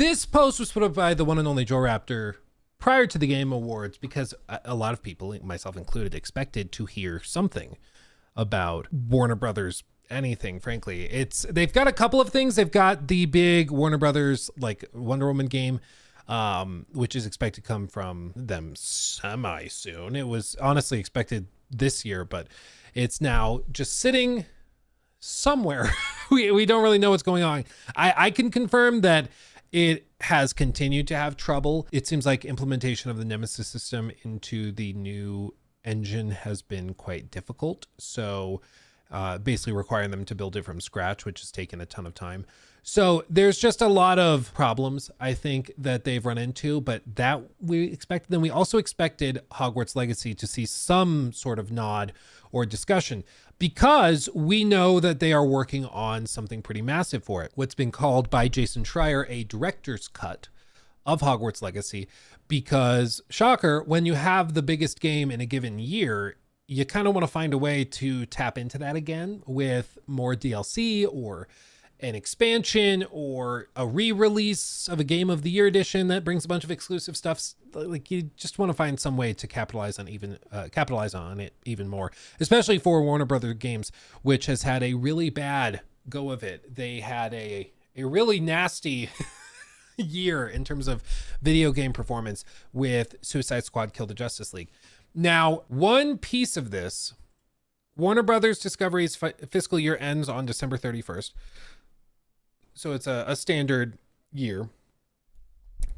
This post was put up by the one and only Joe Raptor prior to the Game Awards because a lot of people, myself included, expected to hear something about Warner Brothers. Anything, frankly. They've got a couple of things. They've got the big Warner Brothers like Wonder Woman game, which is expected to come from them semi soon. It was honestly expected this year, but it's now just sitting somewhere. we don't really know what's going on. I can confirm that it has continued to have trouble. It seems like implementation of the Nemesis system into the new engine has been quite difficult. So basically requiring them to build it from scratch, which has taken a ton of time. So there's just a lot of problems, I think, that they've run into, but that we expected. Then we also expected Hogwarts Legacy to see some sort of nod or discussion because we know that they are working on something pretty massive for it. What's been called by Jason Schreier a director's cut of Hogwarts Legacy, because shocker, when you have the biggest game in a given year, you kind of want to find a way to tap into that again with more DLC or an expansion or a re-release of a Game of the Year edition that brings a bunch of exclusive stuff. Like, you just want to find some way to capitalize on it even more, especially for Warner Brothers Games, which has had a really bad go of it. They had a really nasty year in terms of video game performance with Suicide Squad Kill the Justice League. Now, one piece of this, Warner Brothers Discovery's fiscal year ends on December 31st. So it's a standard year.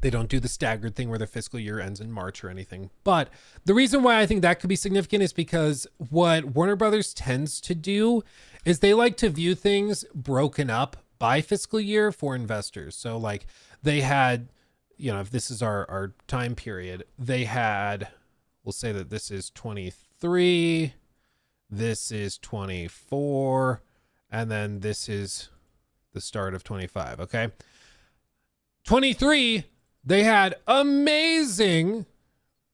They don't do the staggered thing where their fiscal year ends in March or anything. But the reason why I think that could be significant is because what Warner Brothers tends to do is they like to view things broken up by fiscal year for investors. So like they had, if this is our time period, they had... We'll say that this is 23, this is 24, and then this is the start of 25, okay? 23, they had amazing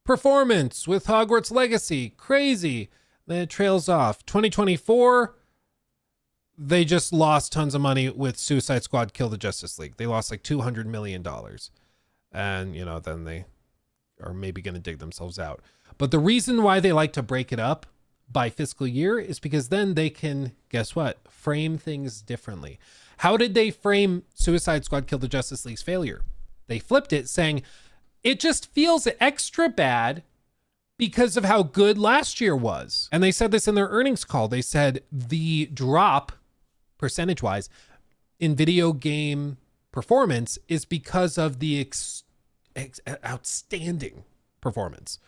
performance with Hogwarts Legacy, crazy. Then it trails off. 2024, they just lost tons of money with Suicide Squad Kill the Justice League. They lost like $200 million. And, then they are maybe going to dig themselves out. But the reason why they like to break it up by fiscal year is because then they can, guess what, frame things differently. How did they frame Suicide Squad Kill the Justice League's failure? They flipped it saying, it just feels extra bad because of how good last year was. And they said this in their earnings call. They said the drop, percentage-wise, in video game performance is because of the outstanding performance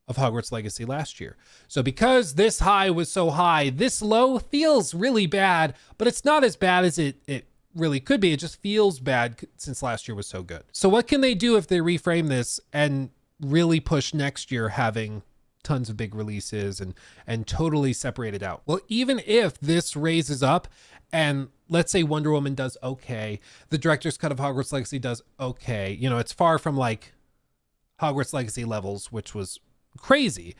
of Hogwarts Legacy last year. So because this high was so high, this low feels really bad, but it's not as bad as it really could be. It just feels bad since last year was so good. So what can they do if they reframe this and really push next year having tons of big releases and totally separate it out? Well, even if this raises up and let's say Wonder Woman does okay, the director's cut of Hogwarts Legacy does okay, it's far from like Hogwarts Legacy levels, which was crazy.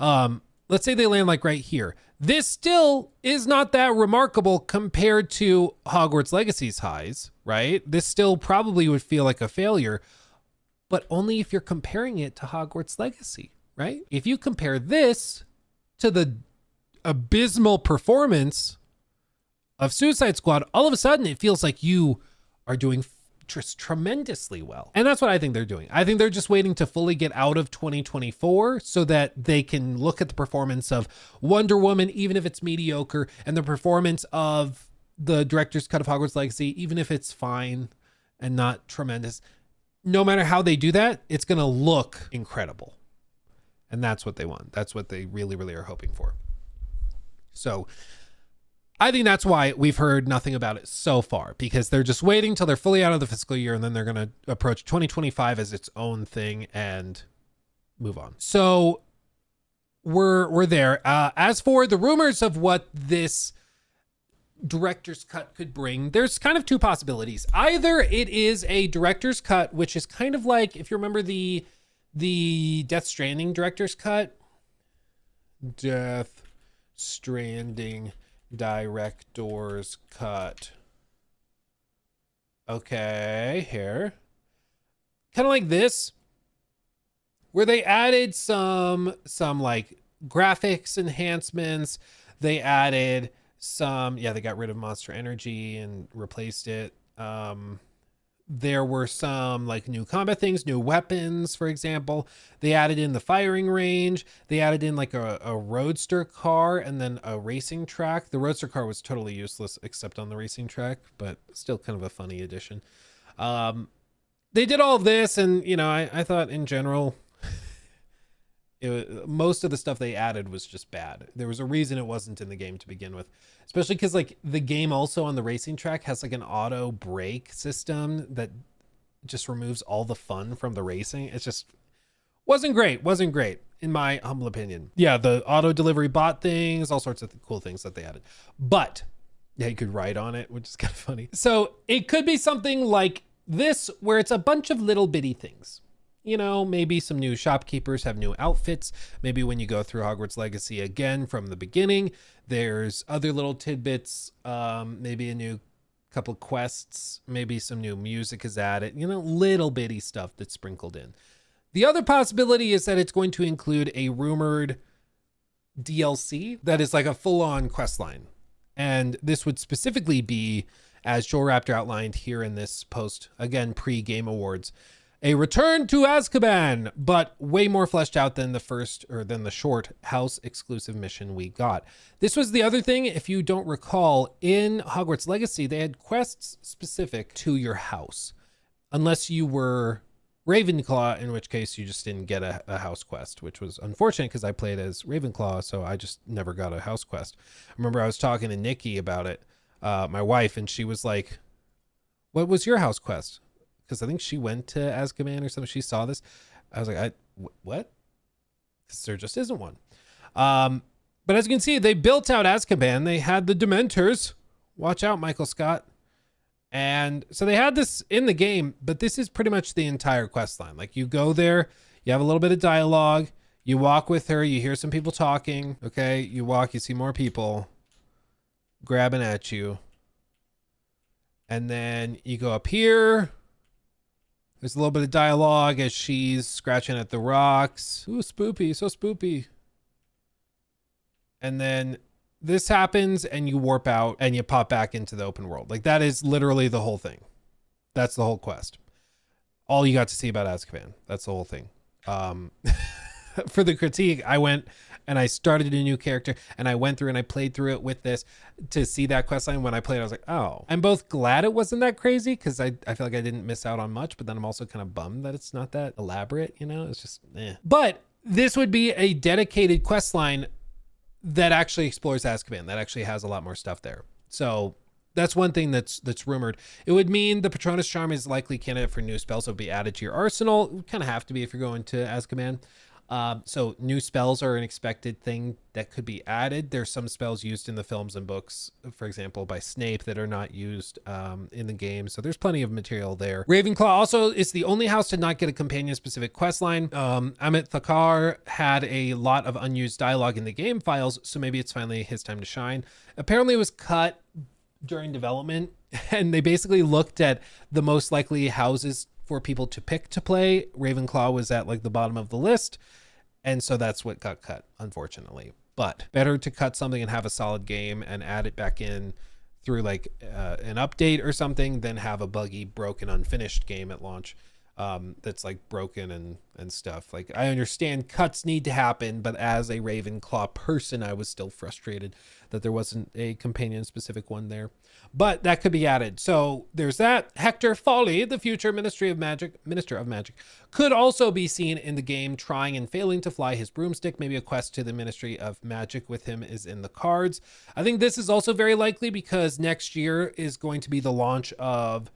Let's say they land like right here. This still is not that remarkable compared to Hogwarts Legacy's highs, right? This still probably would feel like a failure, but only if you're comparing it to Hogwarts Legacy, right? If you compare this to the abysmal performance of Suicide Squad, all of a sudden it feels like you are doing just tremendously well. And that's what I think they're doing. I think they're just waiting to fully get out of 2024 so that they can look at the performance of Wonder Woman, even if it's mediocre, and the performance of the director's cut of Hogwarts Legacy, even if it's fine and not tremendous. No matter how they do that, it's going to look incredible. And that's what they want. That's what they really, really are hoping for. So I think that's why we've heard nothing about it so far, because they're just waiting till they're fully out of the fiscal year, and then they're going to approach 2025 as its own thing and move on. So we're there. As for the rumors of what this director's cut could bring, there's kind of two possibilities. Either it is a director's cut, which is kind of like, if you remember the Death Stranding director's cut, Death Stranding director's cut. Okay, here. Kind of like this, where they added some like graphics enhancements. They added some, yeah, they got rid of Monster Energy and replaced it. There were some like new combat things, new weapons, for example. They added in the firing range. They added in like a roadster car and then a racing track. The roadster car was totally useless except on the racing track, but still kind of a funny addition. They did all this, and you know, I thought in general, most of the stuff they added was just bad. There was a reason it wasn't in the game to begin with, especially because like the game also on the racing track has like an auto brake system that just removes all the fun from the racing. It's just wasn't great in my humble opinion. Yeah, the auto delivery bot things, all sorts of cool things that they added, but yeah, you could ride on it, which is kind of funny. So it could be something like this, where it's a bunch of little bitty things. You know, maybe some new shopkeepers have new outfits. Maybe when you go through Hogwarts Legacy again from the beginning, there's other little tidbits, maybe a new couple quests, maybe some new music is added, you know, little bitty stuff that's sprinkled in. The other possibility is that it's going to include a rumored DLC that is like a full-on quest line. And this would specifically be, as Joel Raptor outlined here in this post, again, pre-Game Awards, a return to Azkaban, but way more fleshed out than the first, or than the short house exclusive mission we got. This was the other thing, if you don't recall, in Hogwarts Legacy, they had quests specific to your house. Unless you were Ravenclaw, in which case you just didn't get a house quest, which was unfortunate because I played as Ravenclaw, so I just never got a house quest. I remember I was talking to Nikki about it, my wife, and she was like, what was your house quest? Because I think she went to Azkaban or something. She saw this. I was like, what? Because there just isn't one. But as you can see, they built out Azkaban. They had the Dementors. Watch out, Michael Scott. And so they had this in the game, but this is pretty much the entire quest line. Like you go there, you have a little bit of dialogue, you walk with her, you hear some people talking. Okay, you walk, you see more people grabbing at you. And then you go up here. There's a little bit of dialogue as she's scratching at the rocks. Ooh, spoopy, so spoopy. And then this happens and you warp out and you pop back into the open world. Like that is literally the whole thing. That's the whole quest. All you got to see about Azkaban. That's the whole thing. For the critique, I went and I started a new character and I went through and I played through it with this to see that quest line. When I played, I was like, oh, I'm both glad it wasn't that crazy because I feel like I didn't miss out on much, but then I'm also kind of bummed that it's not that elaborate, you know, it's just, eh. But this would be a dedicated quest line that actually explores Azkaban, that actually has a lot more stuff there. So that's one thing that's rumored. It would mean the Patronus Charm is likely candidate for new spells that will be added to your arsenal. It would kind of have to be if you're going to Azkaban. So new spells are an expected thing that could be added. There's some spells used in the films and books, for example, by Snape that are not used in the game. So there's plenty of material there. Ravenclaw also is the only house to not get a companion-specific quest line. Amit Thakar had a lot of unused dialogue in the game files, so maybe it's finally his time to shine. Apparently it was cut during development, and they basically looked at the most likely houses for people to pick to play. Ravenclaw was at like the bottom of the list. And so that's what got cut, unfortunately. But better to cut something and have a solid game and add it back in through like an update or something than have a buggy, broken, unfinished game at launch that's like broken and stuff. Like I understand cuts need to happen, but as a Ravenclaw person, I was still frustrated that there wasn't a companion specific one there. But that could be added. So there's that. Hector Foley, the future Minister of Magic, could also be seen in the game trying and failing to fly his broomstick. Maybe a quest to the Ministry of Magic with him is in the cards. I think this is also very likely because next year is going to be the launch of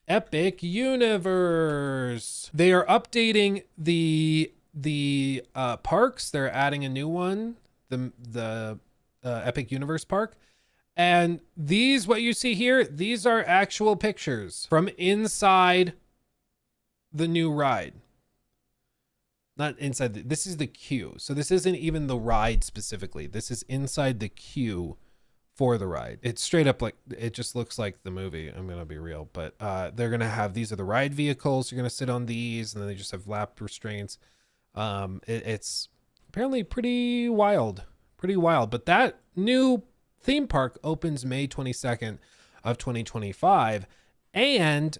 Epic Universe. They are updating the parks. They're adding a new one, the Epic Universe park. And these, what you see here, these are actual pictures from inside the new ride. Not inside, this is the queue. So this isn't even the ride specifically. This is inside the queue for the ride. It's straight up like, it just looks like the movie. I'm gonna be real, but they're gonna have, these are the ride vehicles. You're gonna sit on these, and then they just have lap restraints. It's apparently pretty wild, but that new theme park opens May 22nd of 2025. And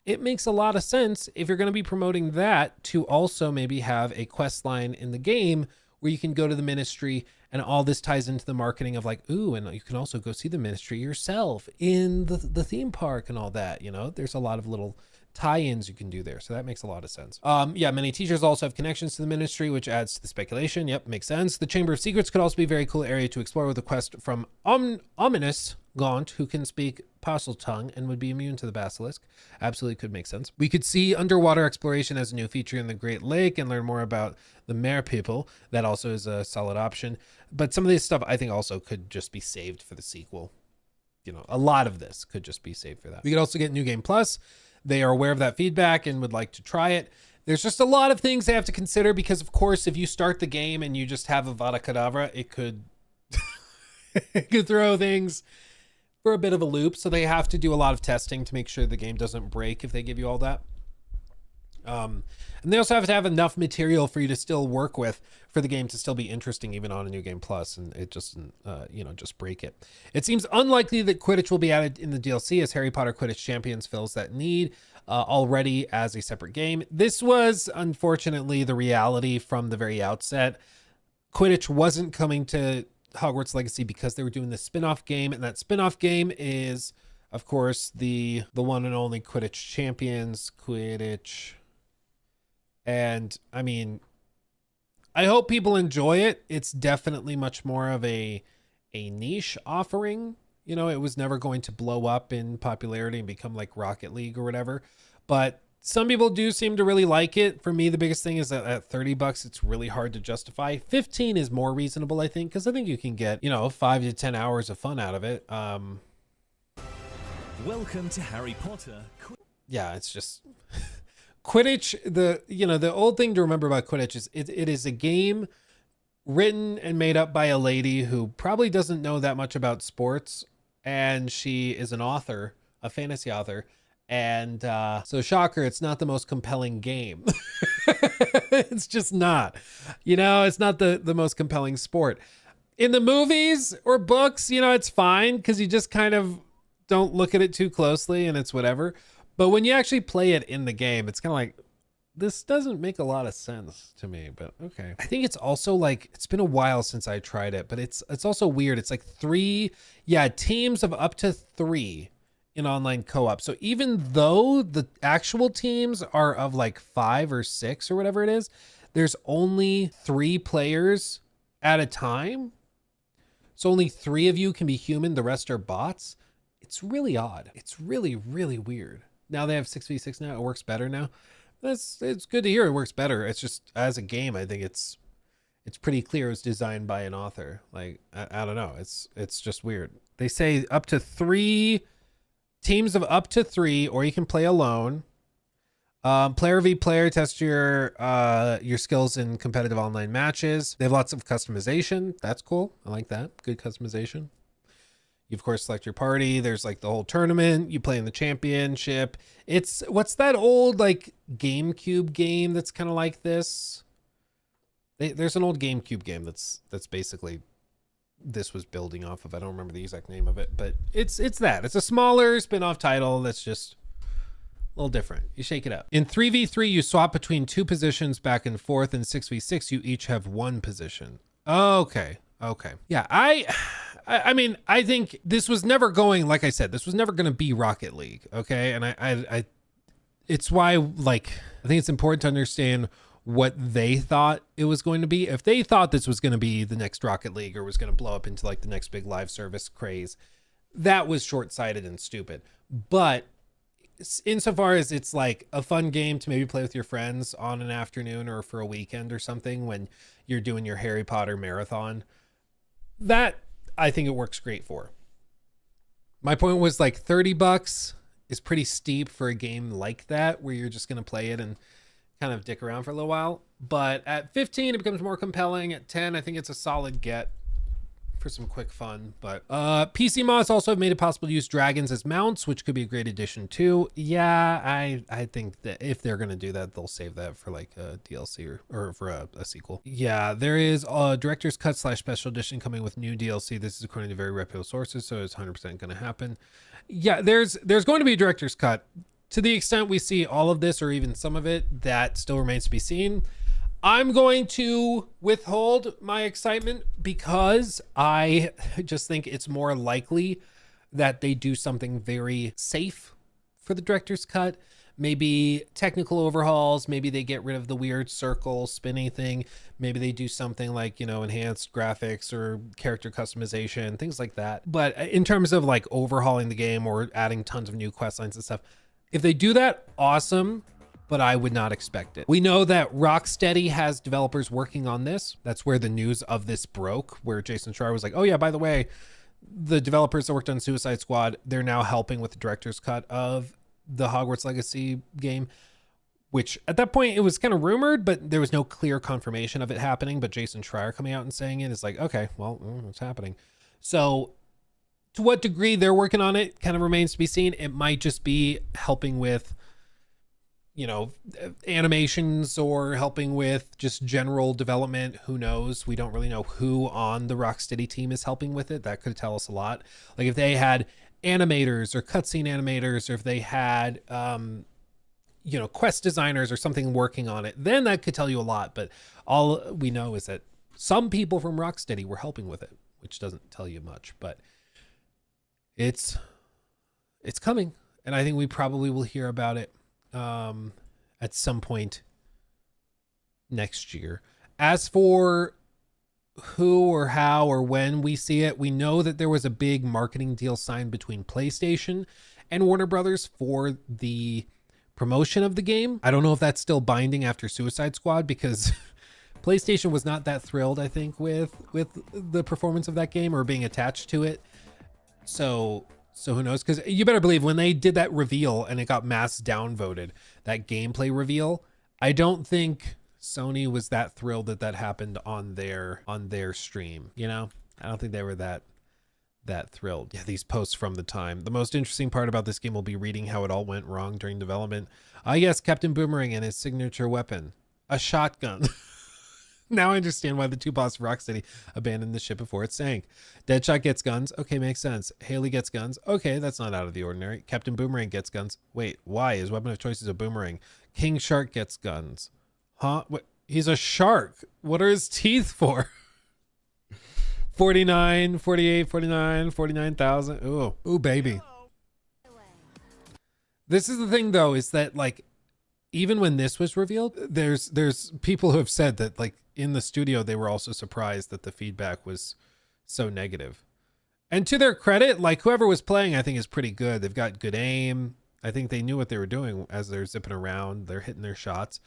it makes a lot of sense if you're going to be promoting that to also maybe have a quest line in the game where you can go to the ministry, and all this ties into the marketing of like, ooh, and you can also go see the ministry yourself in the theme park and all that. You know, there's a lot of little tie-ins you can do there, so that makes a lot of sense. Yeah, many teachers also have connections to the ministry, which adds to the speculation. Yep, makes sense. The Chamber of Secrets could also be a very cool area to explore with a quest from ominous Gaunt, who can speak Parcel Tongue and would be immune to the basilisk. Absolutely could make sense. We could see underwater exploration as a new feature in the Great Lake and learn more about the Mare people. That also is a solid option. But some of this stuff I think also could just be saved for the sequel. You know, a lot of this could just be saved for that. We could also get New Game Plus. They are aware of that feedback and would like to try it. There's just a lot of things they have to consider because, of course, if you start the game and you just have Avada Kedavra, it could, it could throw things for a bit of a loop. So they have to do a lot of testing to make sure the game doesn't break if they give you all that. And they also have to have enough material for you to still work with for the game to still be interesting, even on a New Game Plus, and it just, you know, just break it. It seems unlikely that Quidditch will be added in the DLC, as Harry Potter Quidditch Champions fills that need already as a separate game. This was, unfortunately, the reality from the very outset. Quidditch wasn't coming to Hogwarts Legacy because they were doing this spin-off game, and that spin-off game is, of course, the one and only Quidditch Champions, Quidditch. And I mean, I hope people enjoy it. It's definitely much more of a niche offering. You know, it was never going to blow up in popularity and become like Rocket League or whatever. But some people do seem to really like it. For me, the biggest thing is that at $30, it's really hard to justify. 15 is more reasonable, I think, because I think you can get, you know, 5 to 10 hours of fun out of it. Welcome to Harry Potter. Yeah, it's just... Quidditch, the old thing to remember about Quidditch is it is a game written and made up by a lady who probably doesn't know that much about sports, and she is an author, a fantasy author, and so shocker, it's not the most compelling game. It's just not, you know, it's not the most compelling sport. In the movies or books, you know, it's fine because you just kind of don't look at it too closely and it's whatever. But when you actually play it in the game, it's kind of like, this doesn't make a lot of sense to me, but okay. I think it's also like, it's been a while since I tried it, but it's also weird. It's like teams of up to 3 in online co-op. So even though the actual teams are of like 5 or 6 or whatever it is, there's only 3 players at a time. So only 3 of you can be human. The rest are bots. It's really odd. It's really, really weird. Now they have 6v6 now. It works better now. It's good to hear it works better. It's just, as a game, I think it's pretty clear it was designed by an author. Like, I don't know. It's just weird. They say up to 3 teams of up to 3, or you can play alone. Player v player, test your skills in competitive online matches. They have lots of customization. That's cool. I like that. Good customization. You, of course, select your party. There's like the whole tournament. You play in the championship. It's, what's that old like GameCube game that's kind of like this? There's an old GameCube game that's basically this was building off of. I don't remember the exact name of it, but it's that. It's a smaller spin-off title that's just a little different. You shake it up. In 3v3, you swap between 2 positions back and forth. In 6v6, you each have 1 position. Okay. Yeah, I mean, I think this was never going, like I said, this was never going to be Rocket League, okay? And I it's why, like, I think it's important to understand what they thought it was going to be. If they thought this was going to be the next Rocket League or was going to blow up into like the next big live service craze, that was short-sighted and stupid. But insofar as it's like a fun game to maybe play with your friends on an afternoon or for a weekend or something when you're doing your Harry Potter marathon, that I think it works great for. My point was like $30 is pretty steep for a game like that, where you're just going to play it and kind of dick around for a little while. But at 15, it becomes more compelling. At 10, I think it's a solid get. for some quick fun. But PC mods also have made it possible to use dragons as mounts, which could be a great addition too. Yeah, I think that if they're gonna do that, they'll save that for like a DLC or for a sequel. Yeah, there is a director's cut / special edition coming with new DLC. This is according to very reputable sources, so it's 100% gonna happen. Yeah, there's going to be a director's cut. To the extent we see all of this or even some of it, that still remains to be seen. I'm going to withhold my excitement because I just think it's more likely that they do something very safe for the director's cut. Maybe technical overhauls. Maybe they get rid of the weird circle spinny thing. Maybe they do something like, enhanced graphics or character customization, things like that. But in terms of like overhauling the game or adding tons of new quest lines and stuff, if they do that, awesome. But I would not expect it. We know that Rocksteady has developers working on this. That's where the news of this broke, where Jason Schreier was like, oh yeah, by the way, the developers that worked on Suicide Squad, they're now helping with the director's cut of the Hogwarts Legacy game, which at that point it was kind of rumored, but there was no clear confirmation of it happening. But Jason Schreier coming out and saying it is like, okay, well, it's happening. So to what degree they're working on it kind of remains to be seen. It might just be helping with animations or helping with just general development. Who knows? We don't really know who on the Rocksteady team is helping with it. That could tell us a lot. Like if they had animators or cutscene animators, or if they had, quest designers or something working on it, then that could tell you a lot. But all we know is that some people from Rocksteady were helping with it, which doesn't tell you much, but it's coming. And I think we probably will hear about it at some point next year. As for who or how or when we see it, we know that there was a big marketing deal signed between PlayStation and Warner Brothers for the promotion of the game. I don't know if that's still binding after Suicide Squad, because PlayStation was not that thrilled, I think, with the performance of that game or being attached to it. So who knows? Because you better believe when they did that reveal and it got mass downvoted, that gameplay reveal, I don't think Sony was that thrilled that happened on their stream. I don't think they were that thrilled. Yeah, these posts from the time. The most interesting part about this game will be reading how it all went wrong during development. Yes, Captain Boomerang and his signature weapon, a shotgun. Now I understand why the two boss of Rocksteady abandoned the ship before it sank. Deadshot gets guns. Okay, makes sense. Haley gets guns. Okay, that's not out of the ordinary. Captain Boomerang gets guns. Wait, why? His weapon of choice is a boomerang. King Shark gets guns. Huh? What? He's a shark. What are his teeth for? 49, 48, 49, 49,000. Ooh, baby. This is the thing, though, is that, like, even when this was revealed, there's people who have said that, like, in the studio, they were also surprised that the feedback was so negative. And to their credit, like, whoever was playing, I think, is pretty good. They've got good aim. I think they knew what they were doing as they're zipping around. They're hitting their shots.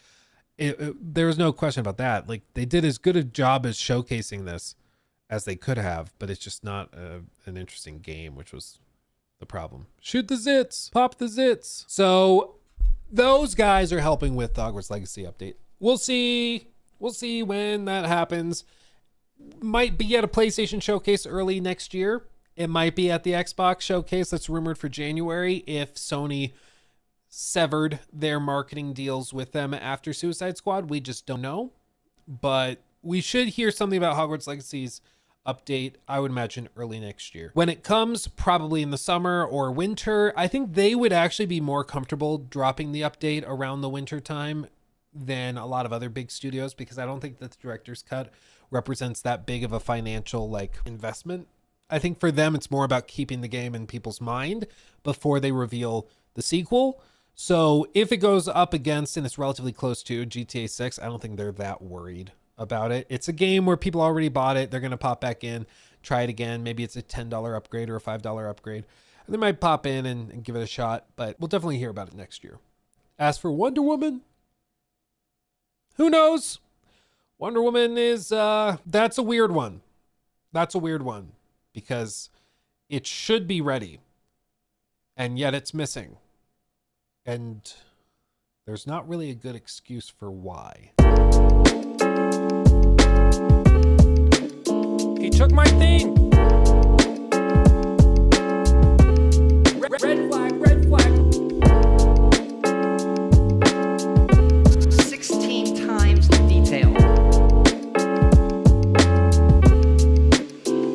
There was no question about that. Like, they did as good a job as showcasing this as they could have, but it's just not an interesting game, which was the problem. Shoot the zits, pop the zits. So those guys are helping with the Hogwarts Legacy update. We'll see when that happens. Might be at a PlayStation showcase early next year. It might be at the Xbox showcase that's rumored for January if Sony severed their marketing deals with them after Suicide Squad. We just don't know. But we should hear something about Hogwarts Legacy's update, I would imagine, early next year. When it comes, probably in the summer or winter, I think they would actually be more comfortable dropping the update around the winter time than a lot of other big studios, because I don't think that the director's cut represents that big of a financial investment. I think for them, it's more about keeping the game in people's mind before they reveal the sequel. So if it goes up against, and it's relatively close to GTA 6, I don't think they're that worried about it. It's a game where people already bought it. They're going to pop back in, try it again. Maybe it's a $10 upgrade or a $5 upgrade. They might pop in and give it a shot, but we'll definitely hear about it next year. As for Wonder Woman, who knows? Wonder Woman is, that's a weird one. That's a weird one because it should be ready and yet it's missing. And there's not really a good excuse for why. He took my thing. Red flag, red